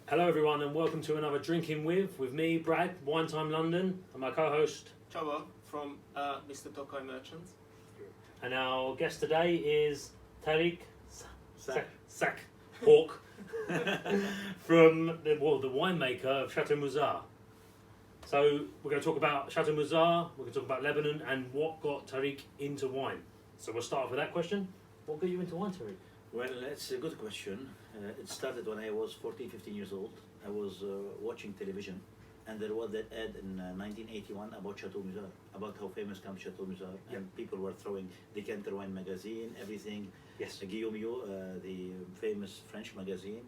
Hello everyone and welcome to another Drinking With me, Brad, Wine Time London, and my co-host Chava from Mr. Tokai Merchants. And our guest today is Tarek Sakr. Hawk from the winemaker of Chateau Musar. So we're going to talk about Chateau Musar, we're going to talk about Lebanon and what got Tarek into wine. So we'll start off with that question. What got you into wine, Tarek? Well, that's a good question. It started when I was 14, 15 years old. I was watching television, and there was that ad in 1981 about Chateau Musar, about how famous comes Chateau Musar, and people were throwing Decanter Wine magazine, everything. Yes. Guillaume, the famous French magazine,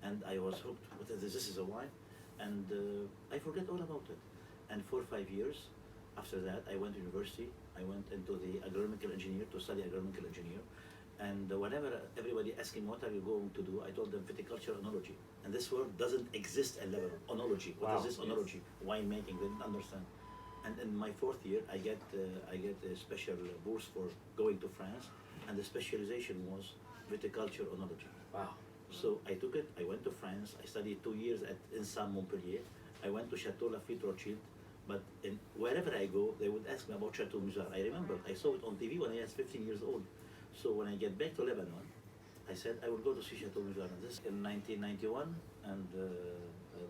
and I was hooked. What is this? This is a wine, and I forget all about it. And for 5 years, after that, I went to university. I went into the agronomical engineer to study agronomical engineer. And whenever everybody asking what are you going to do, I told them viticulture oenology. And this word doesn't exist in Lebanon. Oenology. What is this oenology? Winemaking. They didn't understand. And in my fourth year, I get a special bourse for going to France, and the specialization was viticulture oenology. Wow. So I took it. I went to France. I studied 2 years at INSA Montpellier. I went to Chateau Lafite Rothschild. But wherever I go, they would ask me about Chateau Musar. I remember I saw it on TV when I was 15 years old. So when I get back to Lebanon, I said I will go to see Chateau Musar. This in 1991, and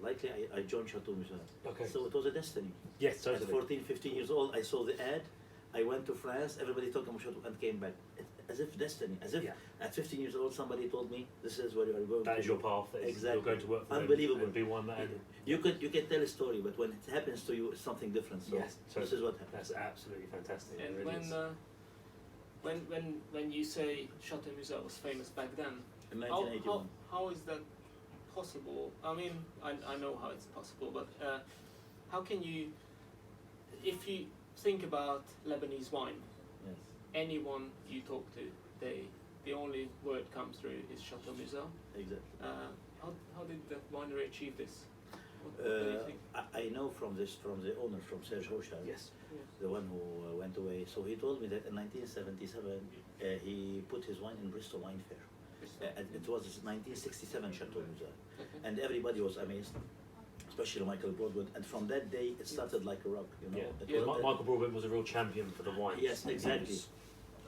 likely I joined Chateau Musar. Okay. So it was a destiny. Yes, totally. At 14, 15 years old, I saw the ad. I went to France. Everybody talking about Chateau and came back. As if destiny. As if at 15 years old somebody told me this is where you are going. That is your path. Exactly. You're going to work for Unbelievable. and be winemaker. You can tell a story, but when it happens to you, it's something different. So Yes. So this is what happened. That's absolutely fantastic. And it really is. when you say Chateau Musar was famous back then, In 1981. how is that possible? I mean, I know how it's possible, but how can you, if you think about Lebanese wine, Yes. anyone you talk to, the only word comes through is Chateau Musar. Exactly. How did the winery achieve this? What do you think? I know from the owner, from Serge Hochar, Yes. the one who went away. So he told me that in 1977 he put his wine in Bristol Wine Fair. And it was 1967 Chateau Musar, and everybody was amazed, especially Michael Broadwood. And from that day, it started like a rock. You know, Michael Broadwood was a real champion for the wine. Yes, exactly.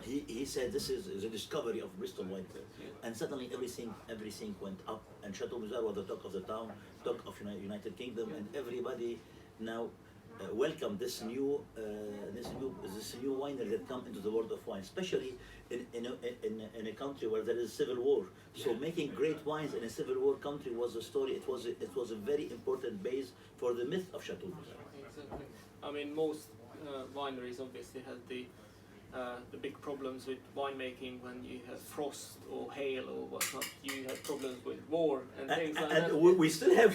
He said this is the discovery of Bristol Wine Fair, and suddenly everything went up, and Chateau Musar was the talk of the town, talk of United Kingdom, and everybody now welcome this new winery that come into the world of wine, especially in a country where there is civil war. So making great wines in a civil war country was a story. It was a very important base for the myth of Chateau Musar. Exactly. I mean, most wineries obviously had the big problems with winemaking when you have frost or hail or whatnot. You had problems with war and things like that. And we still have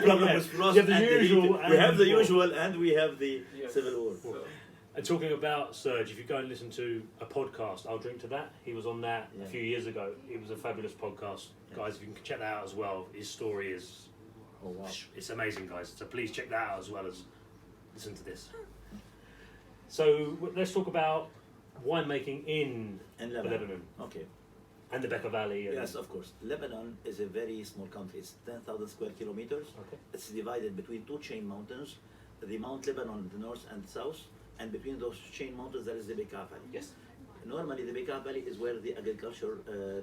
problems with frost. You have the usual We have the and war. usual, and we have the civil war. So, And talking about Serge, if you go and listen to a podcast, I'll Drink to That. He was on that a few years ago. It was a fabulous podcast. Guys, if you can check that out as well. His story is, it's amazing, guys. So please check that out as well as listen to this. So let's talk about winemaking in Lebanon. Okay. And the Bekaa Valley. Yes, of course. Lebanon is a very small country. It's 10,000 square kilometers. Okay. It's divided between two chain mountains, the Mount Lebanon, the north and south, and between those chain mountains there is the Bekaa Valley. Yes. Normally the Bekaa Valley is where the agriculture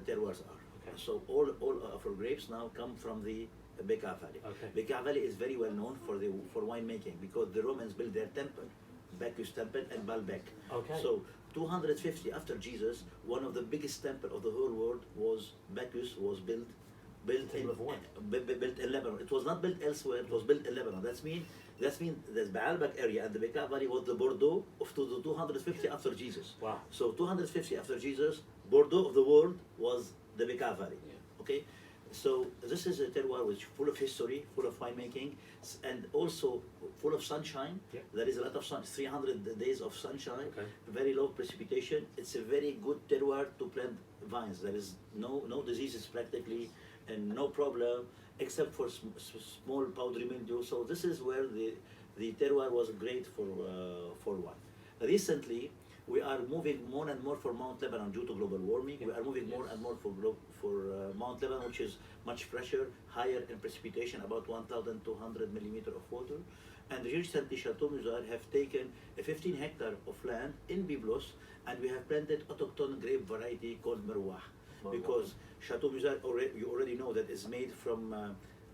terroirs are. Okay. So all of our grapes now come from the Bekaa Valley. Okay. Bekaa Valley is very well known for winemaking because the Romans built their temple, Bacchus temple and Baalbek. Okay. So 250 after Jesus, one of the biggest temple of the whole world was Bacchus was built in Lebanon. It was not built elsewhere. It was built in Lebanon. That means the Baalbek area and the Bekaa Valley was the Bordeaux of the 250 after Jesus. Wow. So 250 after Jesus, Bordeaux of the world was the Bekaa Valley. Okay. So this is a terroir which full of history, full of winemaking, and also full of sunshine. Yeah. There is a lot of sun, 300 days of sunshine, Okay. very low precipitation. It's a very good terroir to plant vines. There is no diseases practically, and no problem except for small powdery mildew. So this is where the terroir was great for wine. Recently, We are moving more and more for Mount Lebanon due to global warming. We are moving more and more for Mount Lebanon, which is much fresher, higher in precipitation, about 1,200 millimeter of water. And recently, Chateau Musar have taken a 15 hectare of land in Byblos, and we have planted autochthone grape variety called Merwah. Because Chateau Musar, you already know that is made from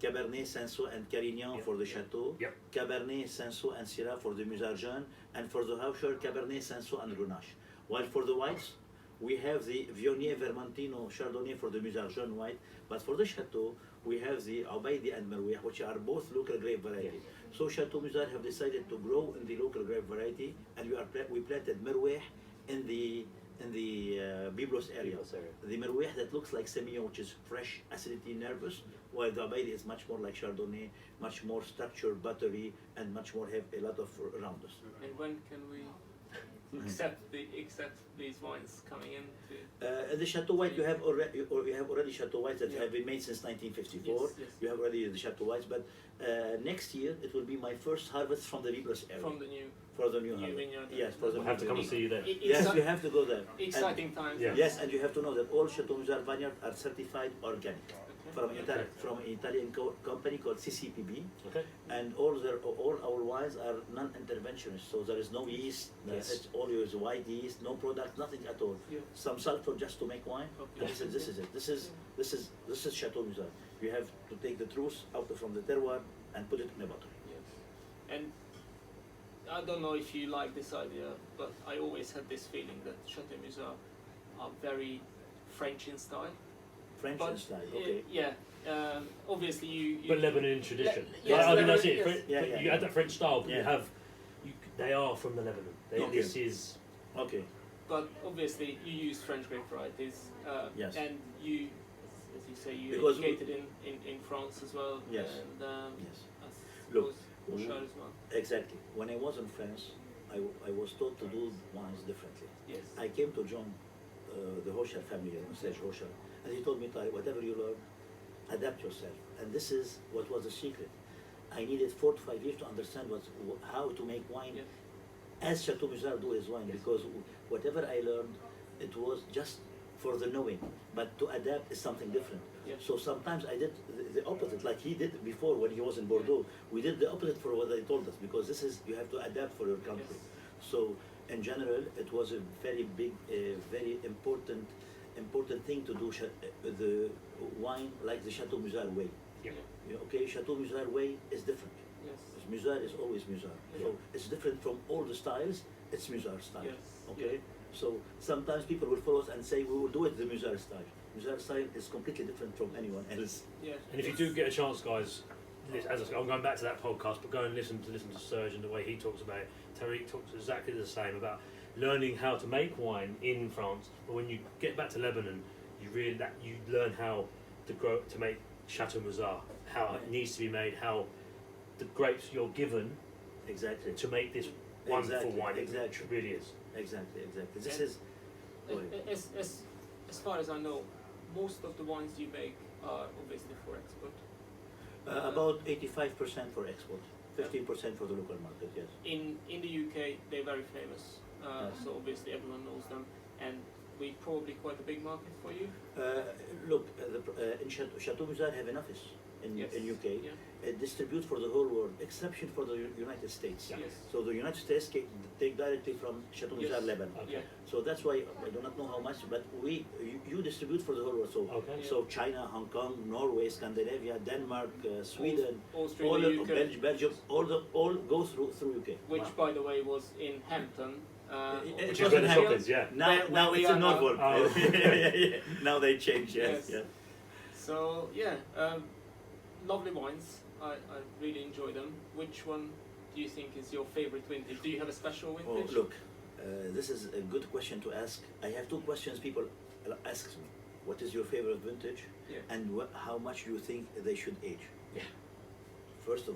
Cabernet Saint-Saëns and Carignan for the Chateau, Cabernet Saint-Saëns and Syrah for the Musar Jeune, and for the Hochar, Cabernet Saint-Saëns and Grenache. While for the whites, we have the Viognier Vermentino Chardonnay for the Musar Jeune white, but for the Chateau, we have the Ubaidi and Merwah, which are both local grape variety. So Chateau Musar have decided to grow in the local grape variety, and we planted Merwah in the Byblos area. The Merwah that looks like Semillon, which is fresh, acidity, nervous, while the Ubaidi is much more like Chardonnay, much more structured, buttery, and much more have a lot of roundness. And when can we accept these wines coming in? The Chateau White, you have already Chateau Whites that have been made since 1954. Yes. You have already the Chateau Whites, but next year it will be my first harvest from the Byblos area. From the new harvest. vineyard. Yes, for the We'll have to come and see you there. Yes, you have to go there. Exciting times. Yeah. Yes, and you have to know that all Chateau Musar vineyards are certified organic from an Italian company called CCPB, Okay. and all our wines are non-interventionist. So there is no yeast. Yes. It's always white yeast, no product, nothing at all. Yeah. Some sulfur just to make wine. Okay. And this is it. This is Chateau Musar. You have to take the truth out from the terroir and put it in a bottle. Yes. And I don't know if you like this idea, but I always had this feeling that Chateau Musar are very French in style. French But, style. Okay. Yeah. Obviously, you But Lebanon tradition. Yes, I think that's Lebanon, it. yes. You had that French style, but Yeah. they are from the Lebanon. Okay. This is Okay. But obviously, you use French grape varieties. Yes. And you, as you say, you Because educated in France as well. Yes. And Yes. I Look, suppose Hochar as well. Exactly. When I was in France, I was taught to do wines differently. Yes. I came to join the Hochar family, Serge Hochar, and he told me, Tarek, whatever you learn, adapt yourself. And this is what was the secret. I needed 4 to 5 years to understand how to make wine Yeah. as Chateau Musar do his wine, Yes. because whatever I learned, it was just for the knowing, but to adapt is something different. Yeah. So sometimes I did the opposite, like he did before when he was in Bordeaux. We did the opposite for what they told us, because this is, you have to adapt for your country. Yes. So in general, it was a very big, very important thing to do the wine like the Chateau Musar way. Yeah. Okay, Chateau Musar way is different. Yes. Musar is always Musar. Yeah. So it's different from all the styles, it's Musar style. Yes. Okay? So sometimes people will follow us and say we will do it the Musar style. Musar style is completely different from anyone else. Yeah. And if you do get a chance, guys, as I said, I'm going back to that podcast, but go and listen to Serge and the way he talks about it. Tarek talks exactly the same about learning how to make wine in France. But when you get back to Lebanon, you learn how to make Chateau Musar, how it needs to be made, how the grapes you're given Exactly. to make this wonderful Exactly, wine. exactly. It really is. Exactly. This And- is. Go ahead. As far as I know, most of the wines you make are obviously for export. About 85% for export, 15% for the local market. Yes. In the UK, they're very famous. Yes. So obviously everyone knows them, and we probably quite a big market for you. Look, in Chateau Musar have an office in Yes. UK. Yeah. It distributes for the whole world, exception for the United States. Yes. So the United States take directly from Chateau Yes. Musar, Lebanon. Okay. Yeah. So that's why I do not know how much, but you distribute for the whole world. So Okay. Yeah. so China, Hong Kong, Norway, Scandinavia, Denmark, Sweden, Austria, all the of UK, Belgium, all go through UK. which Wow. by the way was in Hampton. It Which was is where in the Hampton. shop is, yeah. Now we it's are in now. Norfolk. Oh. Now they changed. Yes. Yes. Yeah. So yeah, lovely wines. I really enjoy them. Which one do you think is your favorite vintage? Do you have a special Oh, vintage? look, this is a good question to ask. I have 2 questions people ask me. What is your favorite vintage? Yeah. And how much do you think they should age? Yeah. First of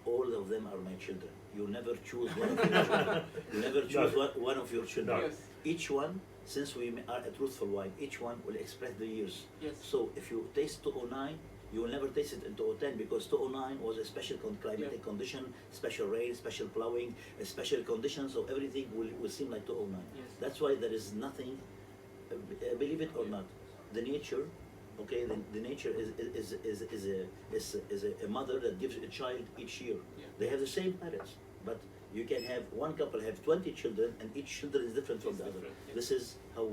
all of them are my children. You never choose one of your children. You never choose one of your children. No. Yes. Each one, since we are a truthful wine, each one will express the years. Yes. So if you taste 209, you will never taste it in 2010 because 2009 was a special climatic condition, special rain, special plowing, a special condition, so everything will seem like 2009. Yes. That's why there is nothing, believe it or not, the nature, okay, the nature is a mother that gives a child each year. Yeah. They have the same parents, but you can have one couple have 20 children and each children is different from It's the other. different, yeah. This is how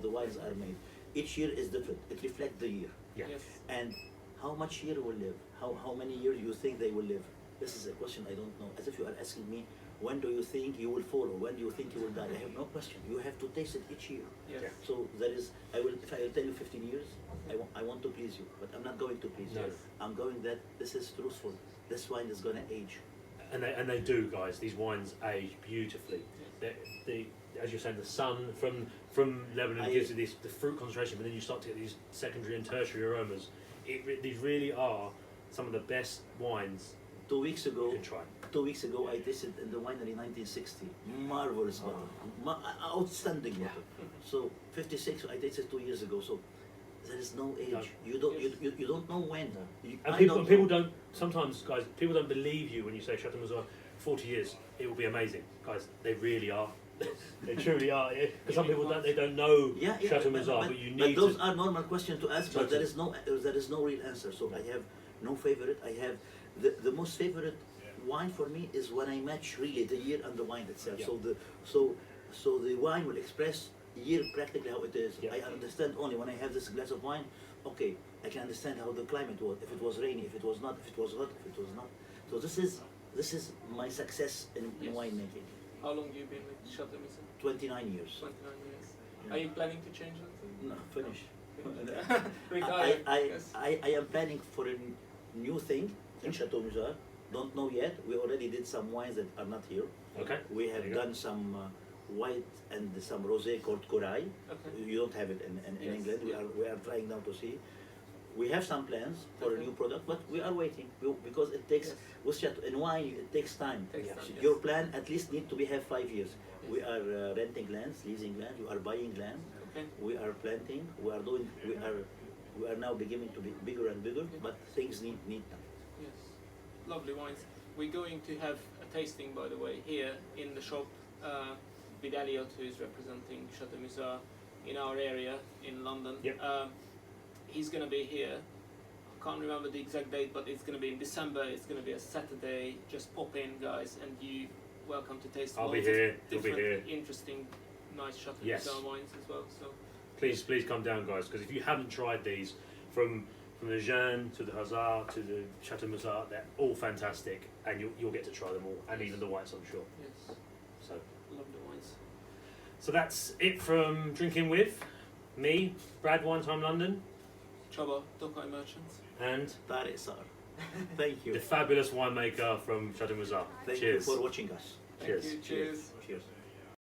the wines are made. Each year is different. It reflects the year. Yeah. Yes. And how much year will live? How many years you think they will live? This is a question I don't know. As if you are asking me, when do you think you will fall or when do you think you will die? I have no question. You have to taste it each year. Yes. Yeah. So there is, if I will tell you 15 years, I want to please you, but I'm not going to please No. you. I'm going that this is truthful. This wine is gonna age. And they do, guys. These wines age beautifully. As you're saying, the sun from Lebanon gives you the fruit concentration, but then you start to get these secondary and tertiary aromas. These really are some of the best wines 2 weeks you ago, can try. 2 weeks ago, I tasted in the winery 1960. Marvelous bottle, outstanding Yeah. bottle. So 56, I tasted 2 years ago. So there is no age. No. You don't know when. And I people know. don't sometimes, guys. People don't believe you when you say Chateau Musar 40 years. It will be amazing, guys. They really are. They truly are. Because some people don't know Chateau Musar, but you need But those to. are normal questions to ask. But there is no real answer. So I have no favorite. I have the most favorite wine for me is when I match really the year and the wine itself. Yeah. So the wine will express year practically how it is. Yeah. I understand only when I have this glass of wine. Okay, I can understand how the climate was. If it was rainy, if it was not, if it was hot, if it was not. So this is my success in Yes. winemaking. How long have you been with Chateau Musar? 29 years. 29 years. Yeah. Are you planning to change anything? No, finish. Retire. Yes. I am planning for a new thing in Chateau Musar. Don't know yet. We already did some wines that are not here. Okay. We There have you go. done some white and some rosé called Corail. Okay. You don't have it in Yes. England. We are trying now to see. We have some plans for a Okay. new product, but we are waiting because it takes Yes. with Chateau in wine it takes time. Takes Yeah. time, So yes. your plan at least need to be have 5 years. Yes. We are renting lands, leasing land. You are buying land. Okay. We are planting. We are now beginning to be bigger and bigger, but things need time. Yes. Lovely wines. We're going to have a tasting, by the way, here in the shop with Elliot, who is representing Chateau Musar in our area in London. Yep. He's going to be here. I can't remember the exact date, but it's going to be in December. It's going to be a Saturday. Just pop in, guys, and you welcome to taste I'll be loads of here. You'll be different, here. interesting, nice Chateau Yes. Musar wines as well. So Please come down, guys. Because if you haven't tried these, from the Jeanne to the Hazard to the Chateau Musar, they're all fantastic, and you'll get to try them all, and even the whites, I'm sure. yes, So. love the wines. So that's it from Drinking With me, Brad, Wine Time London, Chaba, Tokai Merchants. and Tarek Sakr. Thank the you. fabulous winemaker from Chateau Musar. Thank Cheers. you for watching us. Thank Cheers. you. Cheers. Cheers.